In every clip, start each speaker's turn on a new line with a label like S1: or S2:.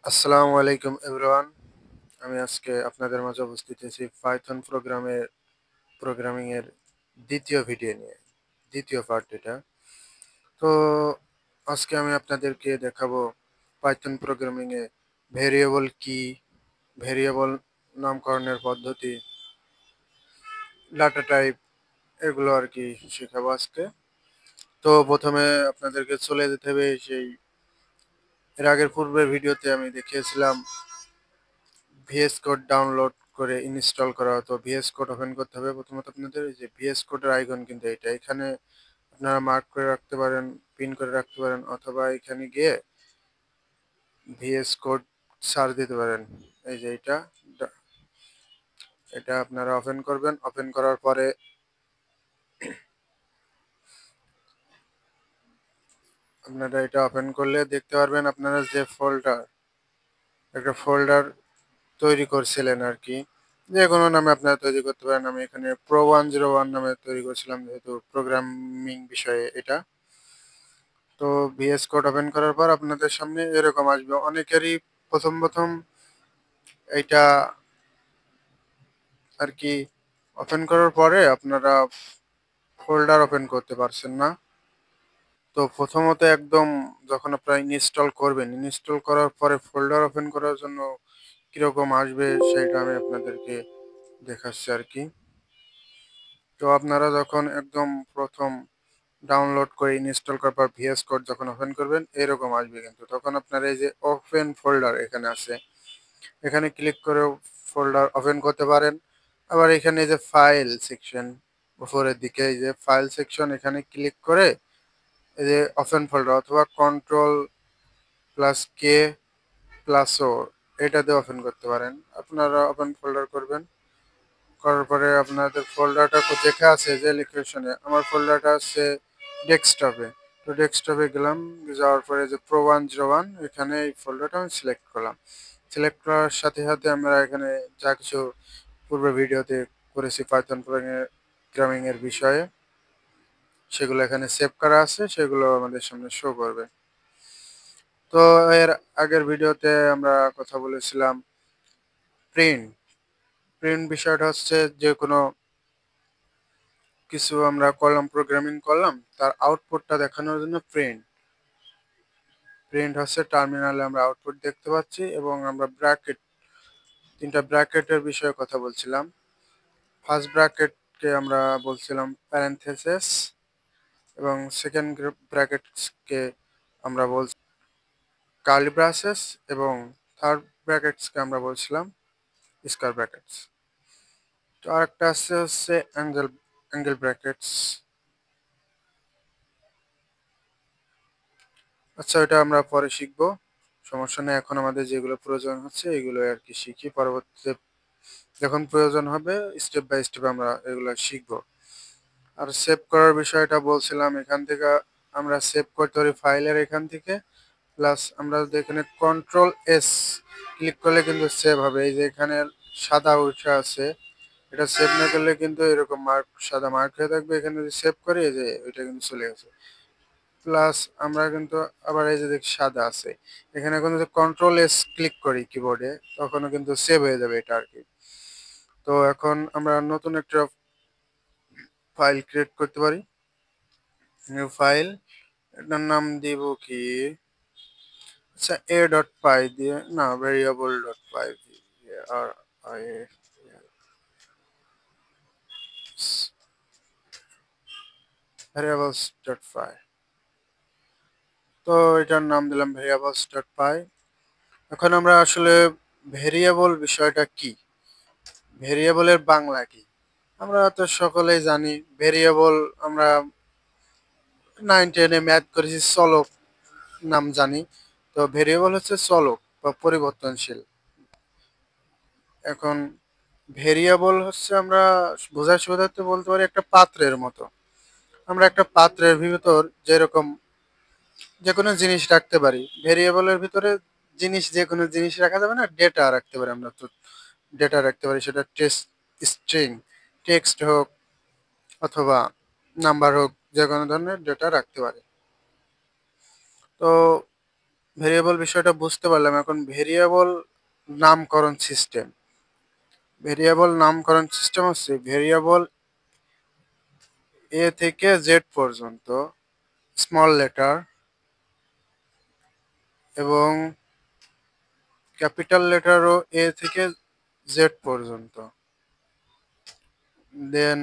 S1: আসসালামু আলাইকুম এভরিওয়ান। আমি আজকে আপনাদের মাঝে উপস্থিত হয়েছি পাইথন প্রোগ্রামিং এর দ্বিতীয় ভিডিও নিয়ে, দ্বিতীয় পার্ট এটা। তো আজকে আমি আপনাদেরকে দেখাবো পাইথন প্রোগ্রামিং এ ভেরিয়েবল কি, ভেরিয়েবল নামকরণের পদ্ধতি, ডাটা টাইপ, এগুলো আর কি শেখাবো আজকে। তো প্রথমে আপনাদেরকে চলে যেতে হবে সেই এর আগের পূর্বের ভিডিওতে আমি দেখিয়েছিলাম ভিএস কোড ডাউনলোড করে ইনস্টল করা হতো। ভিএস কোড ওপেন করতে হবে প্রথমত আপনাদের। এই যে ভিএস কোডের আইকন কিন্তু এটা, এখানে আপনারা মার্ক করে রাখতে পারেন, পিন করে রাখতে পারেন, অথবা এখানে গিয়ে ভিএস কোড সার্চ দিতে পারেন। এই যে এটা আপনারা ওপেন করবেন। ওপেন করার পরে আপনারা এটা ওপেন করলে দেখতে পারবেন আপনারা যে একটা ফোল্ডার তৈরি করছিলেন আর কি, যে কোনো নামে আপনারা তৈরি করতে পারেন। আমি এখানে Pro101 নামে তৈরি করছিলাম, যেহেতু প্রোগ্রামিং বিষয়ে এটা। তো ভিএস কোড ওপেন করার পর আপনাদের সামনে এরকম আসবে। অনেকেরই প্রথম প্রথম এইটা আর কি ওপেন করার পরে আপনারা ফোল্ডার ওপেন করতে পারছেন না। তো প্রথমত একদম যখন আপনারা ইনস্টল করবেন, ইনস্টল করার পরে ফোল্ডার ওপেন করার জন্য কিরকম আসবে সেটা আমি আপনাদেরকে দেখাচ্ছি আর কি। তো আপনারা যখন একদম প্রথম ডাউনলোড করে ইনস্টল করার পর ভিএস কোড যখন ওপেন করবেন এরকম আসবে, কিন্তু তখন আপনার এই যে ওপেন ফোল্ডার এখানে আছে, এখানে ক্লিক করে ফোল্ডার ওপেন করতে পারেন। আবার এখানে এই যে ফাইল সেকশন উপরের দিকে, এই যে ফাইল সেকশন, এখানে ক্লিক করে এই যে ওপেন ফোল্ডার অথবা Ctrl+K+O এটাতে ওপেন করতে পারেন। আপনারা ওপেন ফোল্ডার করবেন, করার পরে আপনাদের ফোল্ডারটা যেখানে আছে যে লোকেশনে, আমার ফোল্ডারটা আছে ডেস্কটপে। তো ডেস্কটপে গেলাম, যাওয়ার পরে যে Pro101 এখানে এই ফোল্ডারটা আমি সিলেক্ট করলাম। সিলেক্ট করার সাথে সাথে আমরা এখানে যা কিছু পূর্বের ভিডিওতে করেছি পাইথন প্রোগ্রামিং এর বিষয়ে, সেগুলো এখানে সেভ করা আছে, সেগুলো আমাদের সামনে শো করবে। তো এর আগের ভিডিওতে আমরা কথা বলেছিলাম প্রিন্ট। প্রিন্ট বিষয়টা হচ্ছে যে কোনো কিছু আমরা করলাম, প্রোগ্রামিং করলাম, তার আউটপুটটা দেখানোর জন্য প্রিন্ট হচ্ছে টার্মিনালে আমরা আউটপুট দেখতে পাচ্ছি। এবং আমরা তিনটা ব্র্যাকেটের বিষয়ে কথা বলছিলাম। ফার্স্ট ব্র্যাকেটকে আমরা বলছিলাম প্যারেনথেসিস, এবং সেকেন্ড ব্র্যাকেটসকে আমরা বলছি কার্লি ব্রাসেস, এবং থার্ড ব্র্যাকেটসকে আমরা বলছিলাম স্কয়ার ব্র্যাকেটস। তো আরেকটা হচ্ছে অ্যাঙ্গেল ব্র্যাকেটস। আচ্ছা, এটা আমরা পরে শিখবো, সমস্যা নেই। এখন আমাদের যেগুলো প্রয়োজন হচ্ছে এগুলো আর কি শিখি, পরবর্তীতে যখন প্রয়োজন হবে স্টেপ বাই স্টেপ আমরা এগুলো শিখবো। আর সেভ করার বিষয়টা বলছিলাম, এখান থেকে আমরা সেভ করতে পারি ফাইলের এখান থেকে। প্লাস আমরা যদি এখানে Ctrl+S ক্লিক করলে কিন্তু সেভ হবে। এই যে এখানে সাদা উঠে আছে, এটা সেভ না করলে কিন্তু এরকম সাদা মার্ক হয়ে থাকবে। এখানে যদি সেভ করি, এই যে ওইটা কিন্তু চলে গেছে। প্লাস আমরা কিন্তু আবার এই যে দেখি সাদা আছে, এখানে এখন যদি Ctrl+S ক্লিক করি কিবোর্ডে, তখনও কিন্তু সেভ হয়ে যাবে এটা আর কি। তো এখন আমরা নতুন একটা ফাইল ক্রিয়েট করতে পারি, নিউ ফাইল। এটার নাম দিব কি, আচ্ছা a.py দিয়ে, না variable.py আর variables.py। তো এটার নাম দিলাম variables.py। এখন আমরা আসলে ভেরিয়েবল বিষয়টা কি, ভেরিয়েবলের বাংলা কি, আমরা তো সকলেই জানি। ভেরিয়েবল আমরা 9-10 ম্যাথ করেছি, চলক নাম জানি। তো ভেরিয়েবল হচ্ছে চলক বা পরিবর্তনশীল। এখন ভেরিয়েবল হচ্ছে আমরা বোঝার সুবিধার্থে বলতে পারি একটা পাত্রের মতো। আমরা একটা পাত্রের ভিতর যেরকম যে কোনো জিনিস রাখতে পারি, ভেরিয়েবলের ভিতরে যে কোনো জিনিস রাখা যাবে না, ডেটা রাখতে পারি আমরা। তো ডেটা রাখতে পারি, সেটা স্ট্রিং, টেক্সট হোক অথবা নাম্বার হোক, যে কোনো ধরনের ডেটা রাখতে পারি। তো ভেরিয়েবল বিষয়টা বুঝতে পারলাম। এখন ভেরিয়েবল নামকরণ সিস্টেম। ভেরিয়েবল নামকরণ সিস্টেম হচ্ছে ভেরিয়েবল এ থেকে জেড পর্যন্ত স্মল লেটার এবং ক্যাপিটাল লেটারও এ থেকে জেড পর্যন্ত, দেন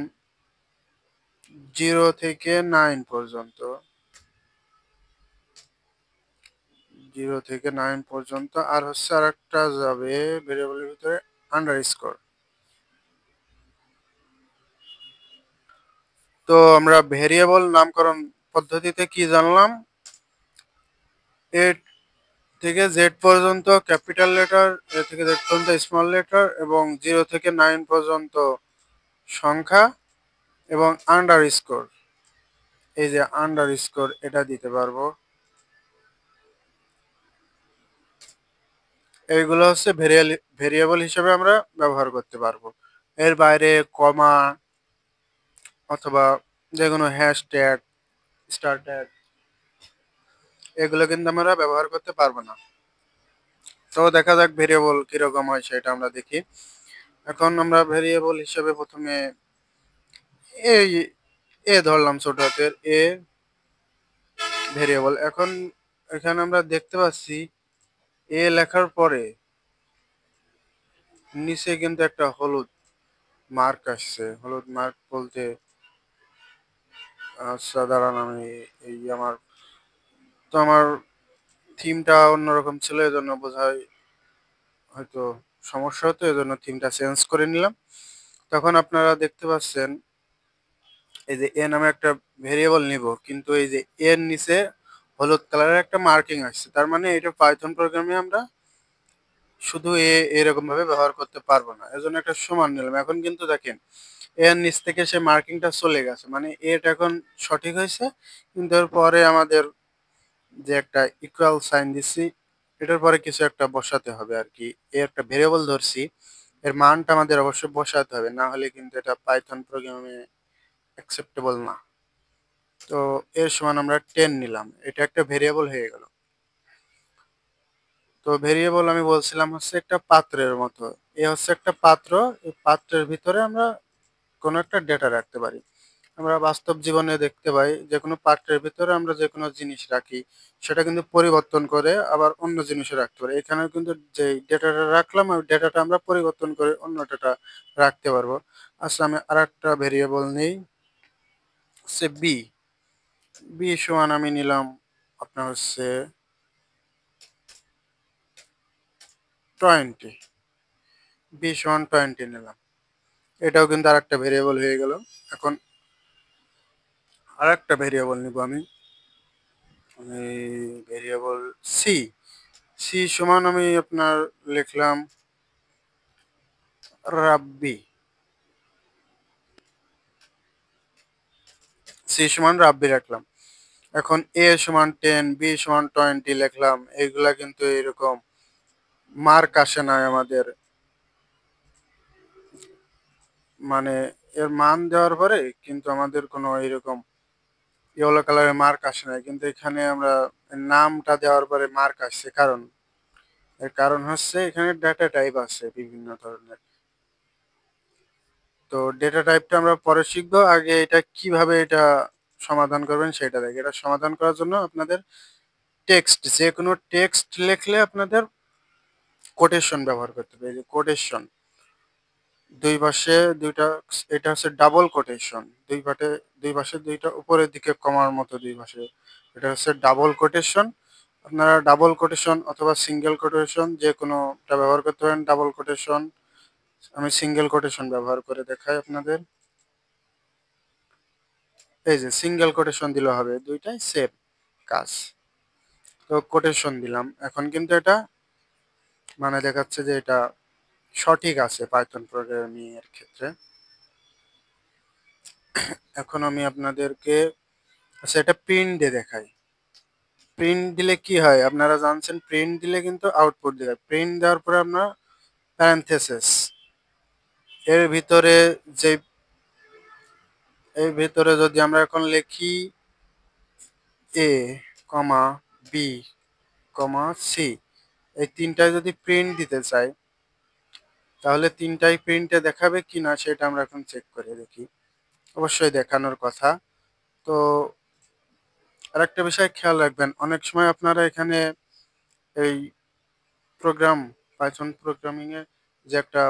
S1: 0 থেকে 9 পর্যন্ত, 0 থেকে 9 পর্যন্ত। আর হচ্ছে আরেকটা যাবে ভেরিয়েবলের ভিতরে আন্ডারস্কোর। তো আমরা ভেরিয়েবল নামকরণ পদ্ধতিতে কি জানলাম? এ থেকে জেড পর্যন্ত ক্যাপিটাল লেটার, এ থেকে জেড পর্যন্ত স্মল লেটার এবং 0 থেকে 9 পর্যন্ত সংখ্যা এবং আন্ডারস্কোর। এই যে আন্ডারস্কোর এটা দিতে পারবো। এইগুলো হচ্ছে ভেরিয়েবল হিসেবে আমরা ব্যবহার করতে পারবো। এর বাইরে কমা অথবা যে কোনো হ্যাশট্যাগ, স্টার ট্যাগ, এগুলো কিন্তু আমরা ব্যবহার করতে পারবো না। তো দেখা যাক ভেরিয়েবল কিরকম হয় সেটা আমরা দেখি। এখন আমরা ভেরিয়েবল হিসেবে প্রথমে এই এ ধরলাম, ছোট হাতের এ ভেরিয়েবল। এখন এখানে আমরা দেখতে পাচ্ছি এ লেখার পরে নিচে কিন্তু একটা হলুদ মার্ক আসছে। হলুদ মার্ক বলতে আচ্ছা দাঁড়ান, আমি এই আমার থিমটা অন্যরকম ছিল, এজন্য বোধহয় হয়তো সমস্যা হতো, এজন্য থিমটা চেঞ্জ করে নিলাম। তখন আপনারা দেখতে পাচ্ছেন এই যে এ নামে একটা ভেরিয়েবল নিব, কিন্তু এই যে এর নিচে হলুদ কালারের একটা মার্কিং আসছে। তার মানে এটা পাইথন প্রোগ্রামে আমরা শুধু এরকম ভাবে ব্যবহার করতে পারবো না, এজন্য একটা সমান নিলাম। এখন কিন্তু দেখেন এর নিচ থেকে সে মার্কিংটা চলে গেছে, মানে এটা এখন সঠিক হয়েছে। কিন্তু এর পরে আমাদের যে একটা ইকুয়াল সাইন দিচ্ছি, এটার পরে কিছু একটা বসাতে হবে আর কি। এর একটা ভেরিয়েবল ধরছি, এর মানটা আমাদের অবশ্যই বসাতে হবে, না হলে কিন্তু এটা পাইথন প্রোগ্রামে অ্যাকসেপ্টেবল না। তো এর সমান আমরা 10 নিলাম, এটা একটা ভেরিয়েবল হয়ে গেল। তো ভেরিয়েবল আমি বলছিলাম হচ্ছে একটা পাত্রের মতো। এ হচ্ছে একটা পাত্র, এই পাত্রের ভিতরে আমরা কোনো একটা ডেটা রাখতে পারি। আমরা বাস্তব জীবনে দেখতে পাই যে কোনো পাত্রের ভিতরে আমরা যে কোনো জিনিস রাখি, সেটা কিন্তু পরিবর্তন করে আবার অন্য জিনিসও রাখতে পারি। এখানেও কিন্তু যে ডেটাটা রাখলাম, ওই ডেটাটা আমরা পরিবর্তন করে অন্য ডেটা রাখতে পারবো। আচ্ছা, আমি আর একটা ভেরিয়েবল নেই, হচ্ছে বি। বি সমান আমি নিলাম আপনার হচ্ছে 20। বি সমান 20 নিলাম, এটাও কিন্তু আর একটা ভেরিয়েবল হয়ে গেল। এখন আর একটা ভেরিয়েবল নিব আমি, ভেরিয়েবল সি। সি সমান আমি আপনার লিখলাম রাব্বি। সি সমান রাব্বি রাখলাম। এখন এ সমান 10, বি সমান 20 লিখলাম। এইগুলা কিন্তু এরকম মার্ক আসে না আমাদের, মানে এর মান দেওয়ার পরে কিন্তু আমাদের কোনো এরকম ইয়েলো কালারের মার্ক আসে না, কিন্তু এখানে আমরা নামটা দেওয়ার পরে মার্ক আসছে। কারণ এর কারণ হচ্ছে এখানে ডেটা টাইপ আছে বিভিন্ন ধরনের। তো ডেটা টাইপটা আমরা পরে শিখবো, আগে এটা কিভাবে এটা সমাধান করবেন সেটা দেখে। এটা সমাধান করার জন্য আপনাদের টেক্সট, যে কোনো টেক্সট লিখলে আপনাদের কোটেশন ব্যবহার করতে হবে। এই যে কোটেশন, দুই পাশে দুইটা, এটা হচ্ছে ডাবল কোটেশন। দুই পাশে দুইটা উপরের দিকে কমার মতো দুই পাশে, এটা হচ্ছে ডাবল কোটেশন। আপনারা ডাবল কোটেশন অথবা সিঙ্গেল কোটেশন যে কোনোটা ব্যবহার করতে পারেন। ডাবল কোটেশন, আমি সিঙ্গেল কোটেশন ব্যবহার করে দেখাই আপনাদের। এই যে সিঙ্গেল কোটেশন দিলে হবে, দুইটাই সেম কাজ। তো কোটেশন দিলাম, এখন কিন্তু এটা মানে দেখাচ্ছে যে এটা সঠিক আছে পাইথন প্রোগ্রামিং এর ক্ষেত্রে। এখন আমি আপনাদেরকে আচ্ছা এটা প্রিন্ট দিয়ে দেখাই। প্রিন্ট দিলে কি হয় আপনারা জানছেন, প্রিন্ট দিলে কিন্তু আউটপুট দেয়। প্রিন্ট দেওয়ার পরে আমরা প্যারেনথেসিস, এর ভিতরে যে এর ভিতরে যদি আমরা এখন লিখি এ কমা বি, কমা সি, এই তিনটায় যদি প্রিন্ট দিতে চাই তাহলে তিনটাই প্রিন্টে দেখাবে কিনা সেটা আমরা এখন চেক করে দেখি। অবশ্যই দেখানোর কথা। তো আরেকটা বিষয় খেয়াল রাখবেন, অনেক সময় আপনারা এখানে এই প্রোগ্রাম পাইথন প্রোগ্রামিং এ যে একটা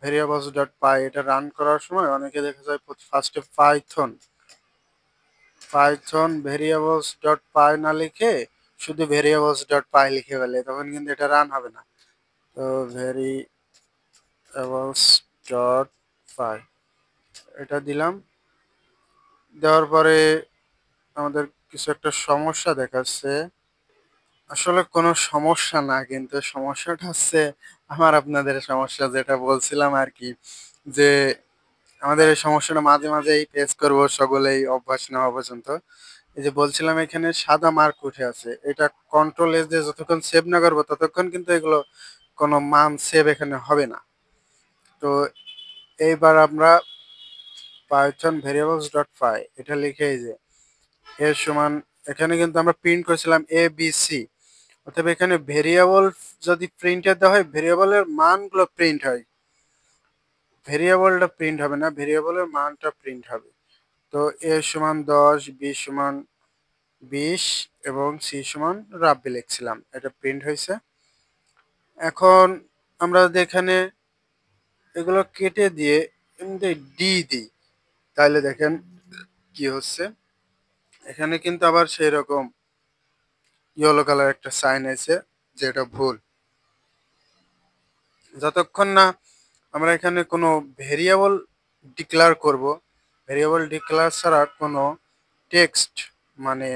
S1: ভেরিয়েবলস ডট পাই এটা রান করার সময় অনেকে দেখা যায় ফার্স্টে পাইথন ভেরিয়েবলস ডট পাই না লিখে শুধু ভেরিয়েবলস ডট পাই লিখে ফেলে, তখন কিন্তু এটা রান হবে না। তো ভেরিয়েবলস ডট পাই এটা দিলাম, দেওয়ার পরে আমাদের কিছু একটা সমস্যা দেখাচ্ছে। আসলে কোনো সমস্যা না, কিন্তু সমস্যাটা হচ্ছে আমার আপনাদের সমস্যা, যেটা বলছিলাম আর কি, যে আমাদের এই সমস্যাটা মাঝে মাঝেই ফেস করব সকলেই অভ্যাস না হওয়া পর্যন্ত। এই যে বলছিলাম এখানে সাদা মার্ক উঠে আছে, এটা কন্ট্রোল এস দিয়ে যতক্ষণ সেভ না করবো ততক্ষণ কিন্তু এগুলো কোনো মান সেভ এখানে হবে না। তো এইবার আমরা পাইথন ভেরিয়েবলস ডট পাই এটা লিখে এই যে এর সমান, এখানে কিন্তু আমরা প্রিন্ট করেছিলাম এ বি সি, অতএব এখানে ভেরিয়েবল যদি প্রিন্টে দেওয়া হয় ভেরিয়েবলের মানগুলো প্রিন্ট হয়, ভেরিয়েবলটা প্রিন্ট হবে না, ভেরিয়েবলের মানটা প্রিন্ট হবে। তো এ সমান 10, বি সমান 20 এবং সি সমান রাব্বি লিখছিলাম, এটা প্রিন্ট হয়েছে। এখন আমরা যদি এখানে এগুলো কেটে দিয়ে এমনি ডি দিই তাহলে দেখেন কি হচ্ছে, এখানে কিন্তু আবার সেই রকম ইয়েলো কালার একটা সাইন আছে, যেটা ভুল। যতক্ষণ না আমরা এখানে কোনো ভেরিয়েবল ডিক্লেয়ার করব, ভেরিয়েবল ডিক্লেয়ার ছাড়া কোনো টেক্সট মানে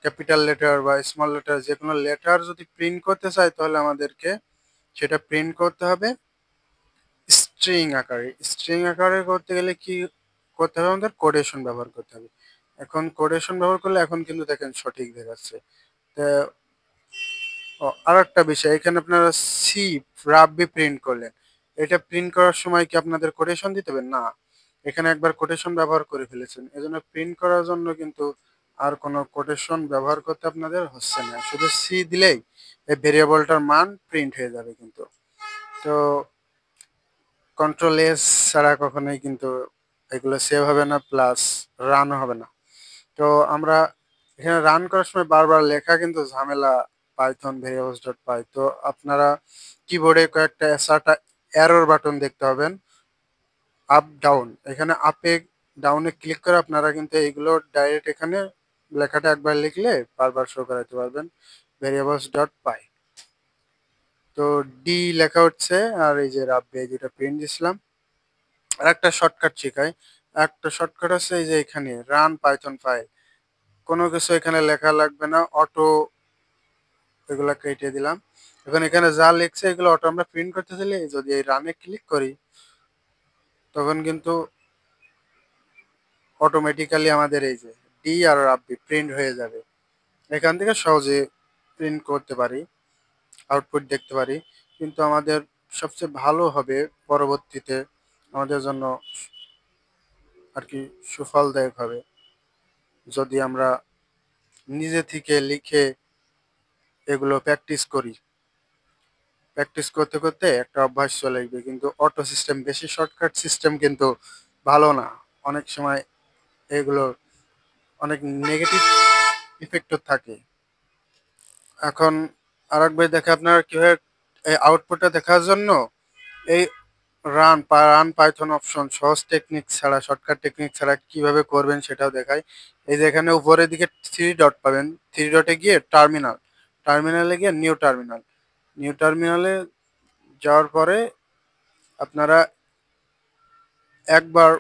S1: ক্যাপিটাল লেটার বা স্মল লেটার যে কোনো লেটার যদি প্রিন্ট করতে চাই তাহলে আমাদেরকে সেটা প্রিন্ট করতে হবে স্ট্রিং আকারে। স্ট্রিং আকারে করতে গেলে কি করতে হবে, আমাদের কোডেশন ব্যবহার করতে হবে। এখন কোডেশন ব্যবহার করলে এখন কিন্তু দেখেন সঠিক দেখাচ্ছে। তো আর একটা বিষয়, এখানে আপনারা সি রাব্বি প্রিন্ট করলেন, এটা প্রিন্ট করার সময় কি আপনাদের কোটেশন দিতে হবে না, এখানে একবার কোটেশন ব্যবহার করে ফেলেছেন, এজন্য প্রিন্ট করার জন্য কিন্তু আর কোনো কোটেশন ব্যবহার করতে আপনাদের হচ্ছে না, শুধু সি দিলেই এই ভেরিয়েবলটার মান প্রিন্ট হয়ে যাবে কিন্তু। তো কন্ট্রোল এস ছাড়া কখনোই কিন্তু এগুলো সেভ হবে না, প্লাস রানও হবে না। তো আমরা এখানে রান করার সময় বারবার লেখা কিন্তু ঝামেলা, পাইথন ভেরিয়েবলস ডট পাই। তো আপনারা কিবোর্ডে কয়েকটা সারটা এরর বাটন দেখতে পাবেন, আপ ডাউন, এখানে আপে ডাউনে ক্লিক করে আপনারা কিন্তু এইগুলো ডাইরেক্ট এখানে লেখাটা একবার লিখলে বারবার শো করাতে পারবেন ভেরিয়েবলস ডট পাই। তো ডি লেখা হচ্ছে, আর এই যে রাব্বে যেটা প্রিন্ট দিছিলাম। আর একটা শর্টকাট শেখাই, একটা শর্টকাট আছে এই যে এখানে রান পাইথন ফাইল, কোনো কিছু এখানে লেখা লাগবে না, অটো এগুলা কেটে দিলাম। এখন এখানে যা লিখছে এগুলো অটো আমরা প্রিন্ট করতে দিলে যদি এই রানে ক্লিক করি তখন কিন্তু অটোমেটিক্যালি আমাদের এই যে ডি আর রাব্বি প্রিন্ট হয়ে যাবে। এখান থেকে সহজে প্রিন্ট করতে পারি, আউটপুট দেখতে পারি। কিন্তু আমাদের সবচেয়ে ভালো হবে পরবর্তীতে আমাদের জন্য আর কি সুফলদায়ক হবে যদি আমরা নিজে থেকে লিখে এগুলো প্র্যাকটিস করি। প্র্যাকটিস করতে করতে একটা অভ্যাস চলে আসবে, কিন্তু অটো সিস্টেম বেশি শর্টকাট সিস্টেম কিন্তু ভালো না, অনেক সময় এগুলো অনেক নেগেটিভ ইফেক্টও থাকে। এখন আরেক ভাই দেখে আপনার কিভাবে এই আউটপুটটা দেখার জন্য এই রান পাইথন অপশন সহজ টেকনিক ছাড়া, শর্টকাট টেকনিক ছাড়া কিভাবে করবেন সেটাও দেখাই। এই যে এখানে উপরের দিকে থ্রি ডট পাবেন, থ্রি ডটে গিয়ে টার্মিনাল, টার্মিনালে গিয়ে নিউ টার্মিনাল, নিউ টার্মিনালে যাওয়ার পরে আপনারা একবার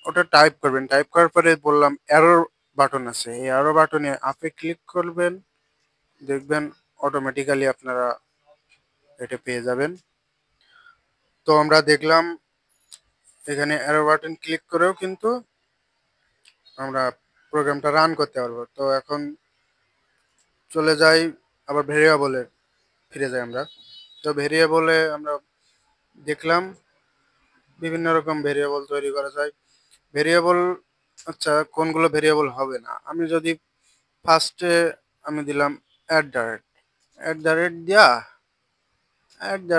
S1: ওটা টাইপ করবেন, টাইপ করার পরে বললাম এরর বাটন আছে, এই এরর বাটনে আপে ক্লিক করবেন, দেখবেন অটোমেটিক্যালি আপনারা এটা পেয়ে যাবেন। তো আমরা দেখলাম এখানে এরর বাটন ক্লিক করেও কিন্তু আমরা প্রোগ্রামটা রান করতে পারবো। তো এখন চলে যাই আবার ভেরিয়েবলে, ফিরে যাই আমরা। তো ভেরিয়েবলে আমরা দেখলাম বিভিন্ন রকম ভেরিয়েবল তৈরি করা যায়। ভেরিয়েবল, আচ্ছা কোনগুলো ভেরিয়েবল হবে না, আমি যদি ফার্স্টে আমি দিলাম at the rate at the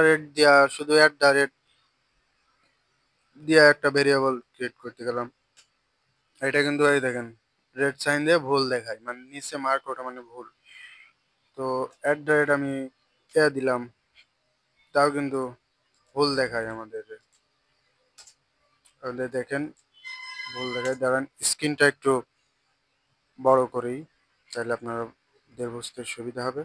S1: rate দিয়া শুধু অ্যাট দ্য রেট দিয়া একটা ভেরিয়েবল ক্রিয়েট করতে গেলাম। এটা কিন্তু এই দেখেন রেড সাইন দিয়ে ভুল দেখায়, মানে নিচে মার্ক ওটা মানে ভুল। তো অ্যাট দ্য রেট আমি দিলাম, তাও কিন্তু ভুল দেখায় আমাদের। তাহলে দেখেন ভুল দেখায়, দাঁড়ান স্ক্রিনটা একটু বড় করেই, তাহলে আপনাদের বুঝতে সুবিধা হবে।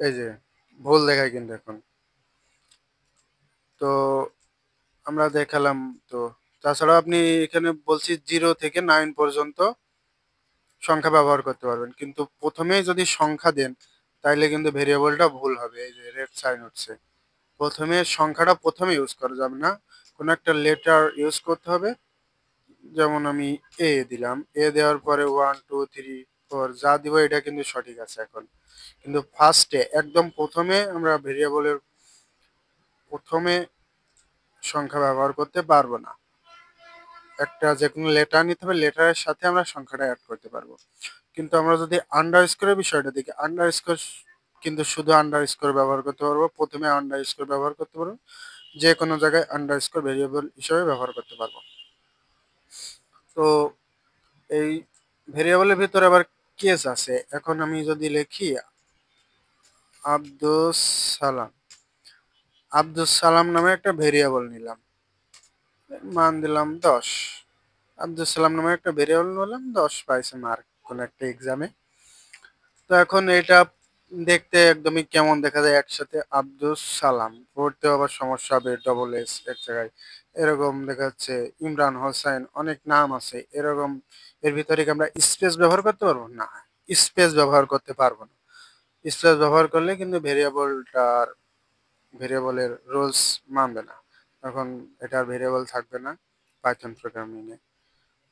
S1: এই যে ভুল দেখায় কিন্তু এখন। তো আমরা দেখালাম। তো তাছাড়া আপনি এখানে বলছি 0 থেকে 9 পর্যন্ত সংখ্যা ব্যবহার করতে পারবেন, কিন্তু প্রথমেই যদি সংখ্যা দেন তাইলে কিন্তু ভেরিয়েবলটা ভুল হবে। এই যে রেড সাইন হচ্ছে, প্রথমে সংখ্যাটা প্রথমে ইউজ করা যাবে না, কোনো একটা লেটার ইউজ করতে হবে। যেমন আমি এ দিলাম, এ দেওয়ার পরে 1 2 3 4 যা দিব এটা কিন্তু সঠিক আছে এখন। কিন্তু ফার্স্টে একদম প্রথমে আমরা ভেরিয়েবলের প্রথমে সংখ্যা ব্যবহার করতে পারবো না। একটা যে কোনো লেটার নিতে হবে, লেটারের সাথে আমরা সংখ্যাটা অ্যাড করতে পারবো। কিন্তু আমরা যদি আন্ডার স্কোরের বিষয়টা দেখি, আন্ডার স্কোর কিন্তু শুধু আন্ডার স্কোর ব্যবহার করতে পারবো, প্রথমে আন্ডার স্কোর ব্যবহার করতে পারবো, যে কোনো জায়গায় আন্ডার স্কোর ভেরিয়েবল হিসেবে ব্যবহার করতে পারবো। তো এই ভেরিয়েবলের ভিতরে আবার কেস আছে। এখন আমি যদি লিখি আব্দুস সালাম, আব্দুস সালাম নামে একটা ভেরিয়েবল নিলাম, মান দিলাম 10। আব্দুল সালাম নামে একটা ভেরিয়েবল নিলাম, 10 পাইছে মার্ক কোন একটা এক্সামে। তো এখন এটা দেখতে একদমই কেমন দেখা যায়, একসাথে আব্দুল সালাম পড়তে আবার সমস্যা হবে, ডবল এস এক জায়গায় এরকম দেখা যাচ্ছে, ইমরান হোসেন অনেক নাম আছে এরকম। এর ভিতরে কি আমরা স্পেস ব্যবহার করতে পারবো না? স্পেস ব্যবহার করতে পারবো না। স্পেস ব্যবহার করলে কিন্তু ভেরিয়েবলের রুলস মানবে না, তখন এটার ভেরিয়েবল থাকবে না পাইথন প্রোগ্রামিং এ।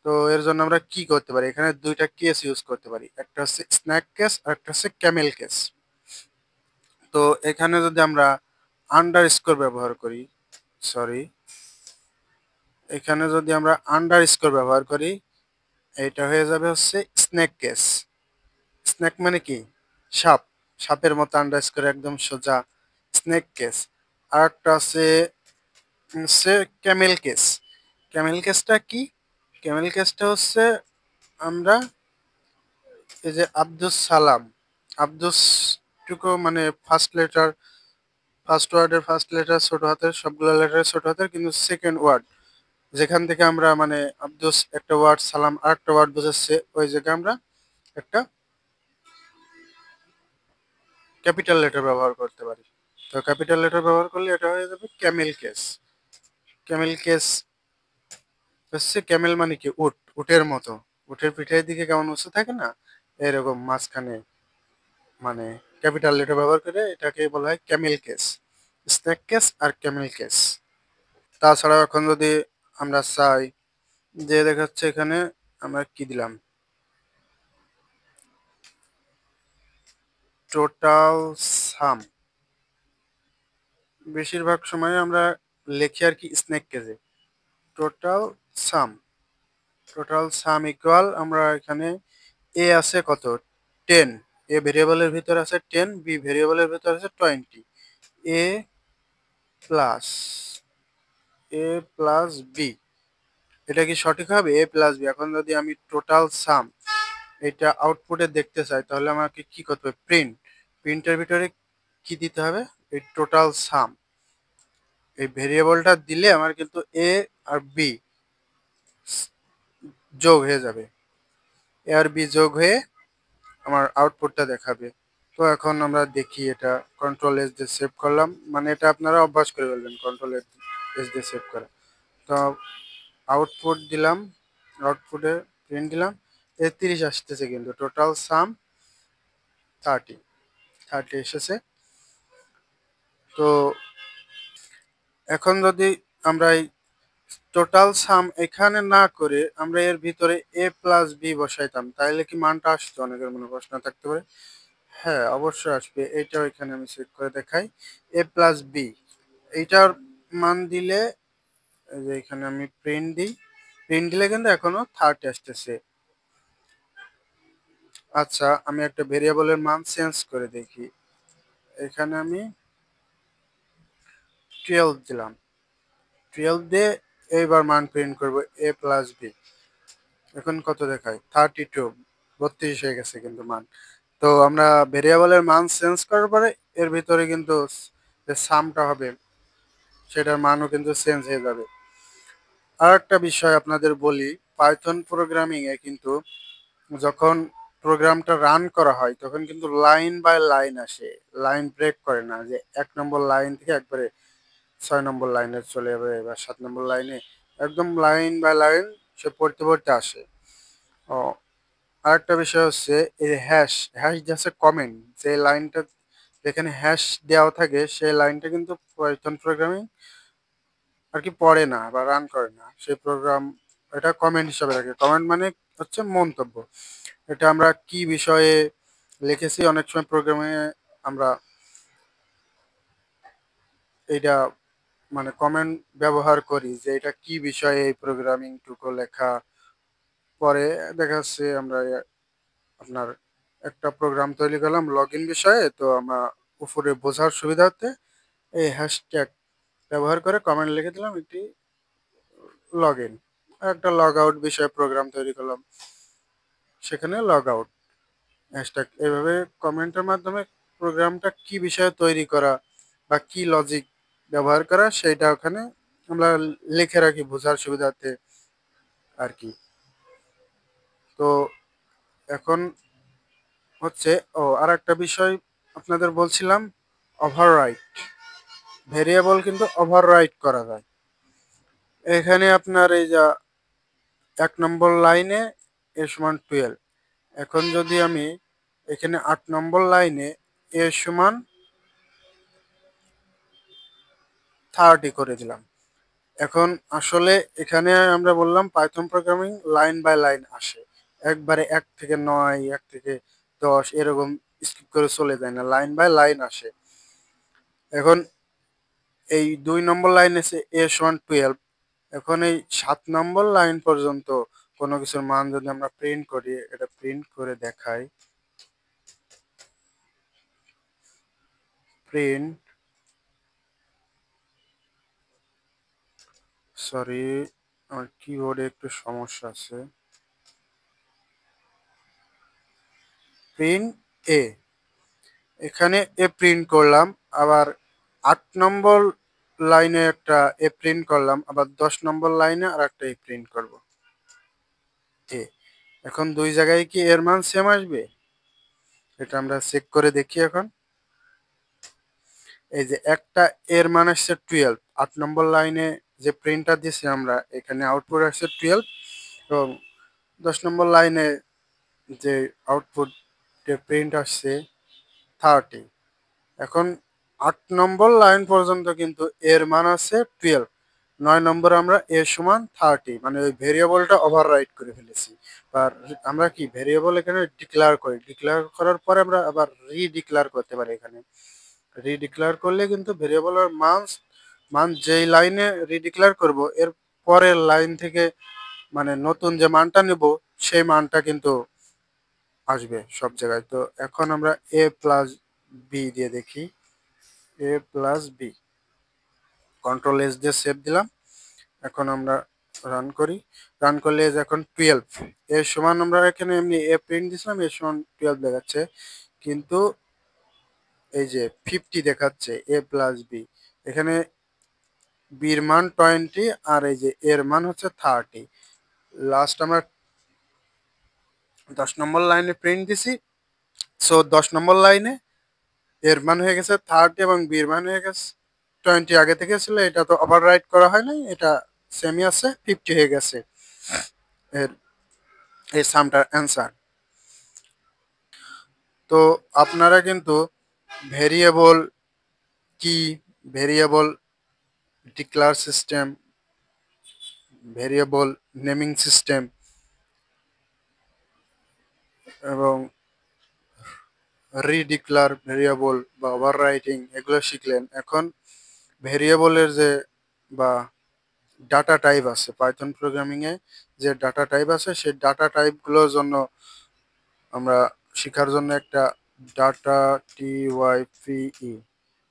S1: তো এর জন্য আমরা কি করতে পারি, এখানে দুইটা কেস ইউজ করতে পারি, একটা হচ্ছে স্ন্যাক কেস আর একটা হচ্ছে ক্যামেল কেস। তো এখানে যদি আমরা আন্ডার স্কোর ব্যবহার করি, সরি, এখানে যদি আমরা আন্ডার স্কোর ব্যবহার করি, এটা হয়ে যাবে হচ্ছে স্ন্যাক কেস। স্ন্যাক মানে কি? সাপ, সাপের মতো আন্ডার স্কোর একদম সোজা, স্নেক কেস। আর একটা হচ্ছে ক্যামেল কেস। ক্যামেল কেসটা কি? ক্যামেল কেসটা হচ্ছে আমরা এই যে আব্দুস সালাম, আব্দুস টুকু মানে ফার্স্ট লেটার, ফার্স্ট ওয়ার্ডের ফার্স্ট লেটার ছোট হাতের, সবগুলো লেটার ছোট হাতের, কিন্তু সেকেন্ড ওয়ার্ড যেখান থেকে আমরা মানে আব্দুস একটা ওয়ার্ড, সালাম আর একটা ওয়ার্ড বোঝাচ্ছে, ওই জায়গায় আমরা একটা ক্যাপিটাল লেটার ব্যবহার করতে পারি। তো ক্যাপিটাল লেটার ব্যবহার করলে এটা হয়ে যাবে ক্যামেল কেস। ক্যামেল কেস হচ্ছে, ক্যামেল মানে কি? উট, উটের মতো, উটের পিঠের দিকে কেমন উঁচু থাকে না, এরকম মাঝখানে মানে ক্যাপিটাল লেটার ব্যবহার করে এটাকে বলা হয় ক্যামেল কেস। স্ন্যাক কেস আর ক্যামেল কেস। তাছাড়াও এখন যদি আমরা চাই যে দেখাচ্ছে এখানে আমরা কি দিলাম, টোটাল সাম, বেশিরভাগ সময় আমরা লিখি আর কি স্ন্যাক কেসে টোটাল সাম। টোটাল সাম ইকুয়াল আমরা এখানে এ আছে কত, 10, এ ভেরিয়েবলের ভিতর আছে 10, বি ভেরিয়েবলের ভিতর আছে 20, এ প্লাস বি, এটা কি সঠিক হবে? এ প্লাস বি। এখন যদি আমি টোটাল সাম এটা আউটপুটে দেখতে চাই, তাহলে আমাকে কি করতে হবে? প্রিন্টের ভিতরে কি দিতে হবে? এই টোটাল সাম, এই ভেরিয়েবলটা দিলে আমার কিন্তু এ আর বি যোগ হয়ে যাবে, এ আর বি যোগ হয়ে আমার আউটপুটটা দেখাবে। তো এখন আমরা দেখি, এটা কন্ট্রোল এস দিয়ে সেভ করলাম, মানে এটা আপনারা অভ্যাস করে ফেলবেন কন্ট্রোল এস দিয়ে সেভ করা। তো আউটপুট দিলাম, আউটপুটে প্রিন্ট দিলাম, 30 আসতেছে, কিন্তু টোটাল সাম 30 এসেছে। তো এখন যদি আমরা এই টোটাল সাম এখানে না করে আমরা এর ভিতরে এ প্লাস বি বসাইতাম, তাহলে কি মানটা আসতো? অনেকের মনে প্রশ্ন থাকতে পারে। হ্যাঁ, অবশ্যই আসবে। এইটাও এখানে আমি চেক করে দেখাই, এ প্লাস বি, এইটার মান দিলে এই যে এখানে আমি প্রিন্ট দিই, প্রিন্ট দিলে কিন্তু এখনো 30 আসতেছে। আচ্ছা, আমি একটা ভেরিয়েবলের মান চেঞ্জ করে দেখি। এখানে আমি 12 দিলাম, 12 দিয়ে এইবার মান প্রিন্ট করব a প্লাস বি। এখন কত দেখায়? 32, 32 হয়ে গেছে কিন্তু মান। তো আমরা ভেরিয়েবলের মান চেঞ্জ করার পরে এর ভিতরে কিন্তু যে সামটা হবে সেটার মানও কিন্তু চেঞ্জ হয়ে যাবে। আর একটা বিষয় আপনাদের বলি, পাইথন প্রোগ্রামিং এ কিন্তু যখন প্রোগ্রামটা রান করা হয় তখন কিন্তু লাইন বাই লাইন আসে, লাইন ব্রেক করে না, যে 1 নম্বর লাইন থেকে একবারে 6 নম্বর লাইনে চলে যাবে বা 7 নম্বর লাইনে, একদম লাইন বাই লাইন সে পড়তে পড়তে আসে। ও, আরেকটা বিষয় হচ্ছে এই হ্যাশ, হ্যাশ জাস্ট কমেন্ট, যে লাইনটা যেখানে হ্যাশ দেওয়া থাকে সেই লাইনটা কিন্তু পাইথন প্রোগ্রামিং আর কি পড়ে না বা রান করে না, সেই প্রোগ্রাম এটা কমেন্ট হিসাবে রাখে। কমেন্ট মানে হচ্ছে মন্তব্য। এটা আমরা কি বিষয়ে লিখেছি অনেক সময় প্রোগ্রামে আমরা এইটা মানে কমেন্ট ব্যবহার করি যে এটা কি বিষয়ে এই প্রোগ্রামিং টুকু লেখা। পরে দেখা যাচ্ছে আমরা আপনার একটা প্রোগ্রাম তৈরি করলাম লগ ইন বিষয়ে, তো আমরা উপরে বোঝার সুবিধার্থে এই হ্যাশট্যাগ ব্যবহার করে কমেন্ট লিখে দিলাম একটি লগ ইন। একটা লগ আউট বিষয়ে প্রোগ্রাম তৈরি করলাম, সেখানে লগ আউট হ্যাশট্যাগ। এভাবে কমেন্টের মাধ্যমে প্রোগ্রামটা কি বিষয়ে তৈরি করা বা কি লজিক ব্যবহার করা সেইটা ওখানে আমরা লিখে রাখি বোঝার সুবিধার্থে আর কি। তো এখন হচ্ছে, ও আর একটা বিষয় আপনাদের বলছিলাম, ওভাররাইট। ভেরিয়েবল কিন্তু ওভাররাইট করা যায়। এখানে আপনার এই যা 1 নম্বর লাইনে a সমান 12, এখন যদি আমি এখানে 8 নম্বর লাইনে a সমান 30 করে দিলাম। এখন আসলে এখানে আমরা বললাম Python programming line by line আসে, একবারে 1 থেকে 9, 1 থেকে 10 এরকম স্কিপ করে চলে যায় না, লাইন বাই লাইন আসে। এখন এই 2 নম্বর লাইন এসে a সমান 12, এখন এই 7 নম্বর লাইন পর্যন্ত কোনো কিছুর মান যদি আমরা প্রিন্ট করি, এটা প্রিন্ট করে দেখাই, প্রিন্ট, সরি আমার কিবোর্ডে একটু সমস্যা আছে, প্রিন্ট এ, এখানে এ প্রিন্ট করলাম, আবার 8 নম্বর লাইনে একটা এ প্রিন্ট করলাম, আবার 10 নম্বর লাইনে আর একটা এ প্রিন্ট করব এ। এখন দুই জায়গায় কি এর মান সেম আসবে? এটা আমরা চেক করে দেখি এখন। এই যে একটা এর মান আসছে 12, 8 নম্বর লাইনে যে প্রিন্টটা দিছি আমরা এখানে আউটপুট আসছে 12, এবং 10 নম্বর লাইনে যে আউটপুট প্রিন্ট আসছে 30। এখন 8 নম্বর লাইন পর্যন্ত কিন্তু এর মান আছে 12, 9 নম্বরে আমরা এর সমান 30, মানে ওই ভেরিয়েবলটা ওভাররাইট করে ফেলেছি। আর আমরা কি ভেরিয়েবল এখানে ডিক্লেয়ার করি, ডিক্লেয়ার করার পরে আমরা আবার রিডিক্লেয়ার করতে পারি। এখানে রিডিক্লেয়ার করলে কিন্তু ভেরিয়েবলের মান, মান যেই লাইনে রিডিক্লেয়ার করব এর পরের লাইন থেকে মানে নতুন যে মানটা নেব সেই মানটা কিন্তু আসবে সব জায়গায়। তো এখন আমরা এ প্লাস বি দিয়ে দেখি, এ প্লাস বি, কন্ট্রোল এস দিয়ে সেভ দিলাম। এখন আমরা রান করি, রান করলে এই যে এখন 12 এর সমান, আমরা এখানে এমনি এ প্রিন্ট দিছিলাম এর সমান 12 দেখাচ্ছে, কিন্তু এই যে 50 দেখাচ্ছে এ প্লাস বি। এখানে বির মান 20 আর এই যে এর মান হচ্ছে 30। লাস্ট আমরা 10 নম্বর লাইনে প্রিন্ট দিছি, সো 10 নম্বর লাইনে এর মান হয়ে গেছে 30 এবং বির মান হয়ে গেছে 20। আগে থেকে ছিল, এটা তো ওভাররাইট করা হয় নাই, এটা সেমই আছে, 50 হয়ে গেছে এর এই সামটার অ্যান্সার। তো আপনারা কিন্তু ভেরিয়েবল কি, variable declare system, variable naming system এবং রিডিক্লার ভেরিয়েবল বা ওভাররাইটিং এগুলো শিখলেন। এখন ভেরিয়েবলের যে বা ডাটা টাইপ আছে পাইথন প্রোগ্রামিং এ, যে ডাটা টাইপ আছে সেই ডাটা টাইপগুলোর জন্য আমরা শেখার জন্য একটা ডাটা TYPE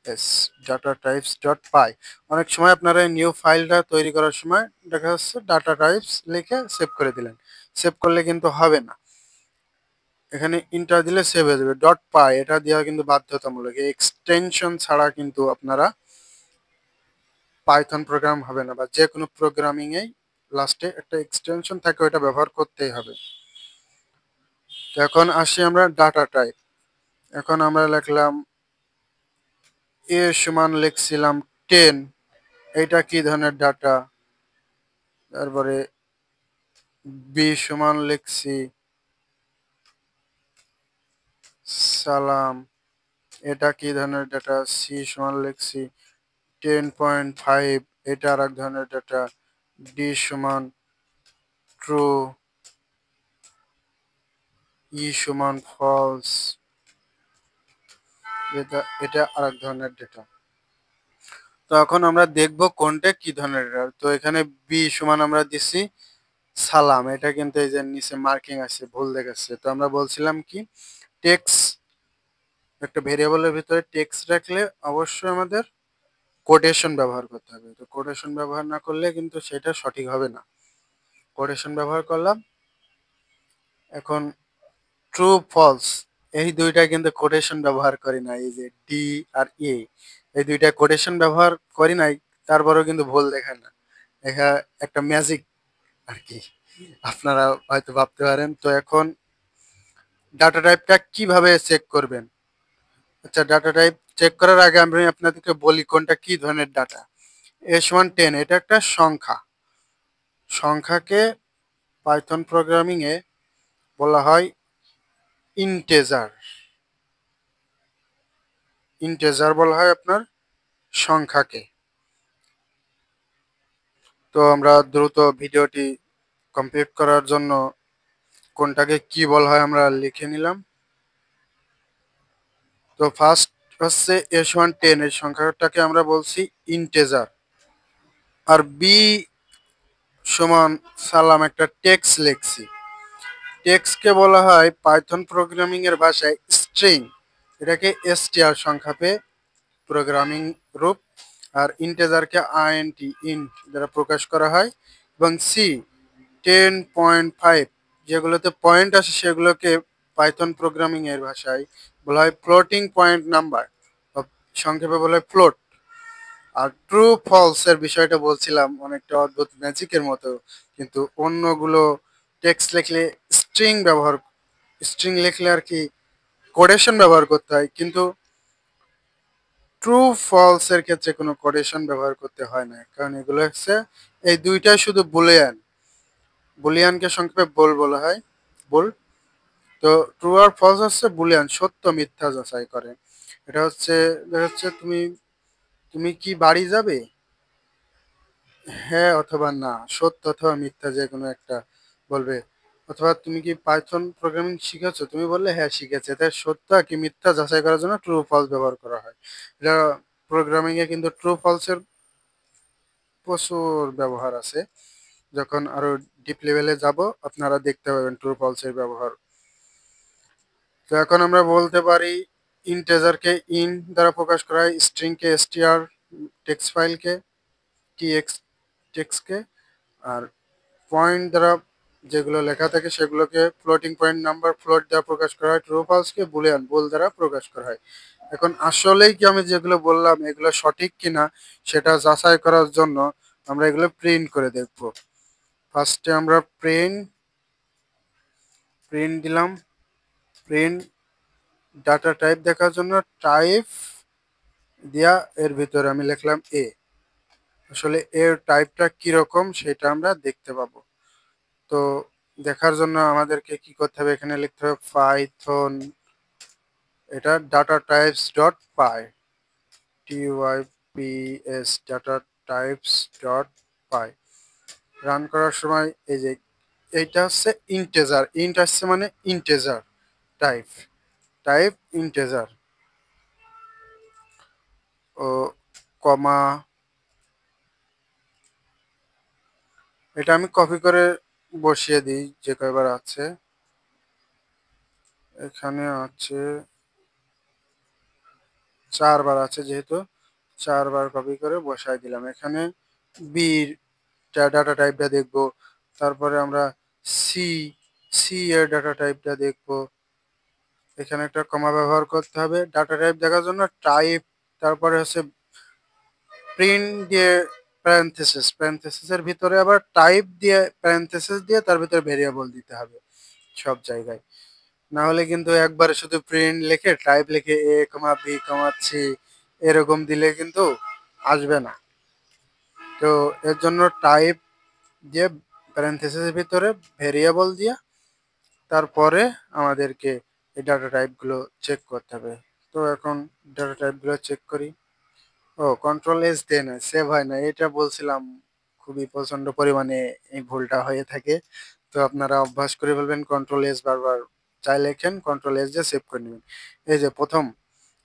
S1: এস ডাটা টাইপস ডট পাই, অনেক সময় আপনারা নিউ ফাইলটা তৈরি করার সময় দেখা যাচ্ছে ডাটা টাইপস লিখে সেভ করে দিলেন, সেভ করলে কিন্তু হবে না, এখানে ইন্টার দিলে সেভ হয়ে যাবে। ডট পাই এটা দেওয়া কিন্তু বাধ্যতামূলক, এই এক্সটেনশন ছাড়া কিন্তু আপনারা পাইথন প্রোগ্রাম হবে না, বা যে কোনো প্রোগ্রামিং এ লাস্টে একটা এক্সটেনশন থাকে, ওটা ব্যবহার করতেই হবে। তো এখন আসি আমরা ডাটা টাইপ। এখন আমরা লিখলাম এ সমান লিখছিলাম 10, এইটা কি ধরনের ডাটা। তারপরে বি সমান লিখছি সালাম, এটা কি ধরনের ডাটা। সি সমান লিখছি 10.5, এটা আর এক ধরনের ডাটা। ডি সমান ট্রু, ই সমান ফলস, এটা এটা আর এক ধরনের ডেটা। তো এখন আমরা দেখব কোনটা কি ধরনের এরর। তো এখানে বি সমান আমরা দিছি সালাম, এটা কিন্তু এই যে নিচে মার্কিং আছে ভুল দেখাচ্ছে। তো আমরা বলছিলাম কি টেক্সট, একটা ভেরিয়েবলের ভিতরে টেক্সট রাখলে অবশ্যই আমাদের কোটেশন ব্যবহার করতে হবে। তো কোটেশন ব্যবহার না করলে কিন্তু সেটা সঠিক হবে না। কোটেশন ব্যবহার করলাম। এখন ট্রু ফলস এই দুইটা কিন্তু কোটেশন ব্যবহার করি না, এই যে ডি আর এ এই দুইটা কোটেশন ব্যবহার করি নাই, তারপরেও কিন্তু ভুল দেখায় না। দেখা একটা ম্যাজিক আর কি, আপনারা হয়তো ভাবতে পারেন। তো এখন ডাটা টাইপটা কিভাবে চেক করবেন। আচ্ছা, ডাটা টাইপ চেক করার আগে আমি আপনাদেরকে বলি কোনটা কি ধরনের ডাটা। এ সমান 10 এটা একটা সংখ্যা, সংখ্যাকে পাইথন প্রোগ্রামিং এ বলা হয় ইন্টেজার। ইন্টেজার বলা হয় আপনার সংখ্যাকে। তো আমরা দ্রুত ভিডিওটি কমপ্লিট করার জন্য কোনটাকে কি বলা হয় আমরা লিখে নিলাম। তো ফার্স্ট হচ্ছে S1 10, এই সংখ্যাটাকে আমরা বলছি ইন্টেজার। আর বি সমান সালাম একটা টেক্সট লিখছি, টেক্সটকে বলা হয় পাইথন প্রোগ্রামিং এর ভাষায় স্ট্রিং, এটাকে str সংখ্যাপে প্রোগ্রামিং রূপ। আর ইন্টেজারকে INT ইন্ট দ্বারা প্রকাশ করা হয়। এবং সি 10.5 যেগুলোতে পয়েন্ট আছে সেগুলোকে পাইথন প্রোগ্রামিং এর ভাষায় বলা হয় ফ্লোটিং পয়েন্ট নাম্বার, সংক্ষেপে বলা হয় ফ্লোট। আর ট্রু ফলস এর বিষয়টা বলছিলাম অনেকটা অদ্ভুত ম্যাজিকের মতো, কিন্তু অন্যগুলো টেক্সট লিখলে স্ট্রিং ব্যবহার, স্ট্রিং লিখলে আর কি কোডেশন ব্যবহার করতে হয়, কিন্তু ট্রু ফলস এর ক্ষেত্রে কোনো কোডেশন ব্যবহার করতে হয় না, কারণ এগুলো হচ্ছে এই দুইটাই শুধু বুলিয়ান, বুলিয়ানকে সংক্ষেপে বোল বলা হয়, বোল। তো ট্রু আর ফলস হচ্ছে বুলিয়ান, সত্য মিথ্যা যাচাই করে। এটা হচ্ছে দেখা যাচ্ছে তুমি তুমি কি বাড়ি যাবে, হ্যাঁ অথবা না, সত্য অথবা মিথ্যা যে কোনো একটা বলবে। অথবা তুমি কি পাইথন প্রোগ্রামিং শিখেছো, তুমি বললে হ্যাঁ শিখেছে, তাই সত্য কি মিথ্যা যাচাই করার জন্য ট্রু ফলস ব্যবহার করা হয়। এটা প্রোগ্রামিং এ কিন্তু ট্রু ফলস এর প্রচুর ব্যবহার আছে, যখন আরো ডিপ লেভেলে যাব আপনারা দেখতে পাবেন ট্রু ফলস এর ব্যবহার। তো এখন আমরা বলতে পারি ইন্টেজারকে ইন দ্বারা প্রকাশ করা হয়, স্ট্রিংকে str, টেক্সট ফাইলকে tx, টেক্সটকে, আর পয়েন্ট দ্বারা যেগুলো লেখা থাকে সেগুলোকে ফ্লোটিং পয়েন্ট নাম্বার ফ্লোট দ্বারা প্রকাশ করা হয়, ট্রু ফলসকে বুলিয়ান বুল দ্বারা প্রকাশ করা হয়। এখন আসলেই কি আমি যেগুলো বললাম এগুলো সঠিক কিনা সেটা যাচাই করার জন্য আমরা এগুলো প্রিন্ট করে দেখব। ফার্স্টে আমরা প্রিন্ট প্রিন্ট দিলাম, প্রিন্ট ডাটা টাইপ দেখার জন্য টাইপ দিয়া এর ভিতরে আমি লিখলাম এ, আসলে এর টাইপটা কিরকম সেটা আমরা দেখতে পাবো। তো দেখার জন্য আমাদেরকে কি করতে হবে, এখানে লিখতে হবে পাইথন, এটা ডাটা টাইপস ডট পাই, TYPS ডাটা টাইপস ডট পাই। রান করার সময় এই যে এইটা হচ্ছে ইন্টেজার, ইন্ট আসছে মানে ইন্টেজার টাইপ, টাইপ ইন্টেজার ও কমা এটা আমি কপি করে বসিয়ে দিই যে কয়বার আছে। এখানে আছে ৪ বার আছে, যেহেতু ৪ বার কপি করে বসায় দিলাম। এখানে বি ডাটা টাইপটা দেখবো। তারপরে আমরা সি, সি এর ডাটা টাইপটা দেখবো। এখানে একটা কমা ব্যবহার করতে হবে ডাটা টাইপ দেখার জন্য। টাইপ, তারপরে হচ্ছে প্রিন্ট দিয়ে প্যারেনথেসিস, প্যারেনথেসিসের ভিতরে আবার টাইপ দিয়ে প্যারেনথেসিস দিয়ে তার ভিতরে ভেরিয়েবল দিতে হবে সব জায়গায়। না হলে কিন্তু একবারে শুধু প্রিন্ট লিখে টাইপ লিখে এ কমা বি কমা সি এরকম দিলে কিন্তু আসবে না। তো এর জন্য টাইপ দিয়ে প্যারেনথেসিসের ভিতরে ভেরিয়েবল দিয়ে তারপরে আমাদেরকে এই ডাটা টাইপগুলো চেক করতে হবে। তো এখন ডাটা টাইপগুলো চেক করি। ও কন্ট্রোল এস দেয় না, সেভ হয় না, এটা বলছিলাম। খুবই প্রচন্ড পরিমাণে এই ভুলটা হয়ে থাকে। তো আপনারা অভ্যাস করে ফেলবেন কন্ট্রোল এস বারবার চাই লেখেন, কন্ট্রোল এস দিয়ে সেভ করে নেবেন। এই যে প্রথম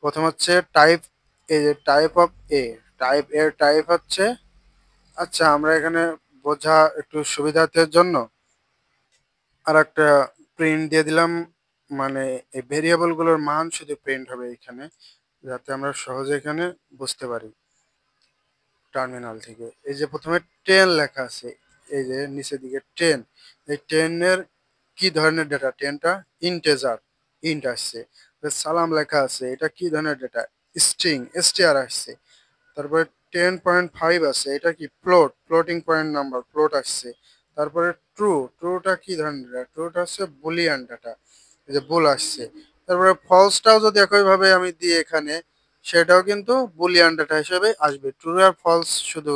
S1: প্রথম হচ্ছে টাইপ, এই যে টাইপ অফ এ, টাইপ এর টাইপ হচ্ছে, আচ্ছা আমরা এখানে বোঝা একটু সুবিধার্থের জন্য আর একটা প্রিন্ট দিয়ে দিলাম, মানে এই ভেরিয়েবল গুলোর মান শুধু প্রিন্ট হবে এখানে, যাতে আমরা সহজে এখানে বুঝতে পারি টার্মিনাল থেকে। এই যে প্রথমে 10 লেখা আছে, এই যে নিচের দিকে 10, এই 10 এর কি ধরনের ডেটা? 10 টা ইন্টেজার, ইন্ট আসছে। সালাম লেখা আছে, এটা কি ধরনের ডেটা? স্ট্রিং, এসটিআর আসছে। তারপরে 10.5 আছে, এটা কি? Float, floating point number, float আসছে। তারপরে ট্রু, ট্রুটা কি ধরনের ডেটা? ট্রুটা হচ্ছে বুলিয়ান ডাটা, এই যে বুল আসছে। তারপরে ফলসটাও যদি একইভাবে আমি দিই এখানে, সেটাও কিন্তু বুলিয়ান ডেটা হিসেবে আসবে। ট্রু আর ফলস শুধু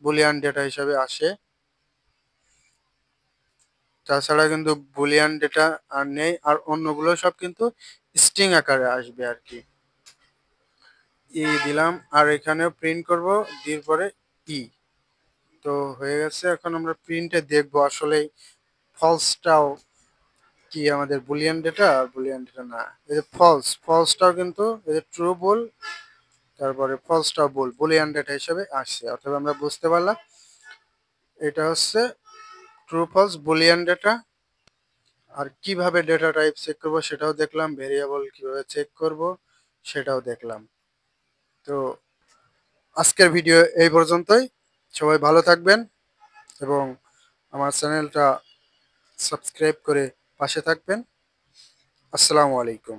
S1: বুলিয়ান ডেটা হিসেবে আসে, তাছাড়া কিন্তু বুলিয়ান ডেটা আর নেই। আর অন্যগুলো সব কিন্তু স্ট্রিং আকারে আসবে আর কি। দিলাম, আর এখানেও প্রিন্ট করব, দিয়ে পরে ই। তো হয়ে গেছে। এখন আমরা প্রিন্টে দেখবো আসলে ফলসটাও কি আমাদের বুলিয়ান ডেটা আর বুলিয়ান ডেটা না। এই যে ফলস, ফলসটাও কিন্তু এই যে ট্রু বুল, তারপরে ফলসটাও বুল, বুলিয়ান ডেটা হিসেবে আসছে। অথবা আমরা বুঝতে পারলাম এটা হচ্ছে ট্রু ফলস বুলিয়ান ডেটা। আর কিভাবে ডেটা টাইপ চেক করব সেটাও দেখলাম, ভেরিয়েবল কিভাবে চেক করব সেটাও দেখলাম। তো আজকের ভিডিও এই পর্যন্তই। সবাই ভালো থাকবেন এবং আমার চ্যানেলটা সাবস্ক্রাইব করে পাশে থাকবেন। আসসালামু আলাইকুম।